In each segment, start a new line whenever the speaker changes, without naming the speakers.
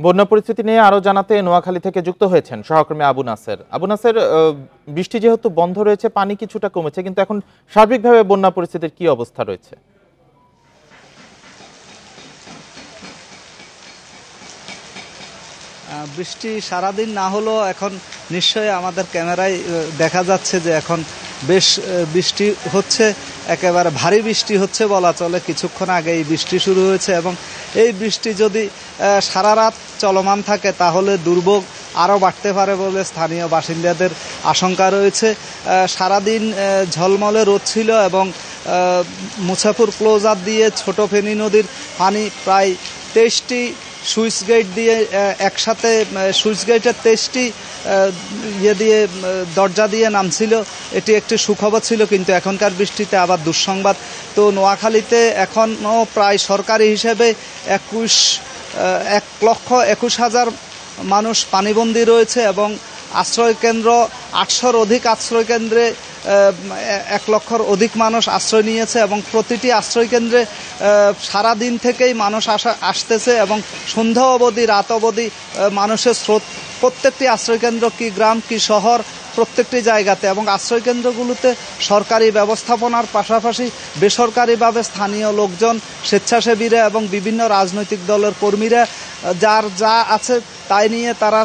বন্যা পরিস্থিতি নিয়ে আরো জানাতে নোয়াখালী থেকে যুক্ত হয়েছেন সহকর্মী আবু নাসের। আবু নাসের, বৃষ্টি যেহেতু বন্ধ রয়েছে, পানি কিছুটা কমেছে, কিন্তু এখন সার্বিকভাবে বন্যা পরিস্থিতির কি অবস্থা রয়েছে?
বৃষ্টি সারাদিন না হলেও এখন নিশ্চয়ই আমাদের ক্যামেরায় দেখা যাচ্ছে যে এখন বেশ বৃষ্টি হচ্ছে, একেবারে ভারী বৃষ্টি হচ্ছে বলা চলে। কিছুক্ষণ আগে এই বৃষ্টি শুরু হয়েছে এবং এই বৃষ্টি যদি সারা রাত চলমান থাকে তাহলে দুর্ভোগ আরও বাড়তে পারে বলে স্থানীয় বাসিন্দাদের আশঙ্কা রয়েছে। সারাদিন ঝলমলে রোদ ছিল এবং মুছাপুর ক্লোজার দিয়ে ছোট ফেনী নদীর পানি প্রায় 23টি সুইচ গেট দিয়ে একসাথে, সুইচ গেটের 23টি দিয়ে দরজা দিয়ে নামছিল। এটি একটি সুখবর ছিল, কিন্তু এখনকার বৃষ্টিতে আবার দুঃসংবাদ। তো নোয়াখালীতে এখনও প্রায় সরকারি হিসেবে 1,21,000 মানুষ পানিবন্দী রয়েছে এবং আশ্রয়কেন্দ্র 800-র অধিক আশ্রয়কেন্দ্রে 1 লক্ষর অধিক মানুষ আশ্রয় নিয়েছে এবং প্রতিটি আশ্রয়কেন্দ্রে সারাদিন থেকেই মানুষ আসতেছে এবং সন্ধ্যা অবধি, রাত অবধি মানুষের স্রোত প্রত্যেকটি আশ্রয়কেন্দ্র, কি গ্রাম কি শহর, প্রত্যেকটি জায়গাতে। এবং আশ্রয়কেন্দ্রগুলোতে সরকারি ব্যবস্থাপনার পাশাপাশি বেসরকারিভাবে স্থানীয় লোকজন, স্বেচ্ছাসেবীরা এবং বিভিন্ন রাজনৈতিক দলের কর্মীরা যার যা আছে তাই নিয়ে তারা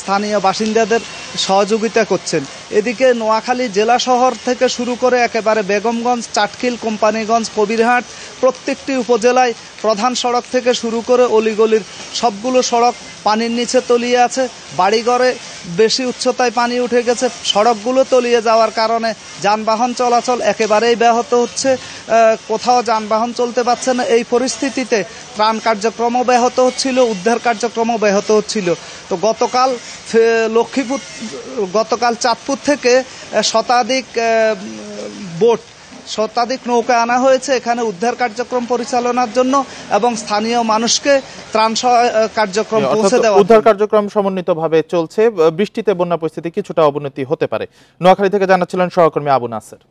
স্থানীয় বাসিন্দাদের সহযোগিতা করছেন। এদিকে নোয়াখালী জেলা শহর থেকে শুরু করে একেবারে বেগমগঞ্জ, চাটখিল, কোম্পানিগঞ্জ, কবিরহাট প্রত্যেকটি উপজেলায় প্রধান সড়ক থেকে শুরু করে অলিগলির সবগুলো সড়ক পানির নিচে তলিয়ে আছে। বাড়িঘরে বেশি উচ্চতায় পানি উঠে গেছে। সড়কগুলো তলিয়ে যাওয়ার কারণে যানবাহন চলাচল একেবারেই ব্যাহত হচ্ছে, কোথাও যানবাহন চলতে পারছে না। এই পরিস্থিতিতে ত্রাণ কার্যক্রমও ব্যাহত হচ্ছিল, উদ্ধার কার্যক্রমও ব্যাহত হচ্ছিল। তো গতকাল চাঁদপুর থেকে শতাধিক নৌকা আনা হয়েছে এখানে উদ্ধার কার্যক্রম পরিচালনার জন্য এবং স্থানীয় মানুষকে ত্রাণ কার্যক্রম পৌঁছে দেওয়া।
উদ্ধার কার্যক্রম সমন্বিতভাবে চলছে। বৃষ্টিতে বন্যা পরিস্থিতি কিছুটা অবনতি হতে পারে। নোয়াখালী থেকে জানাচ্ছিলেন সহকর্মী আবু নাসের।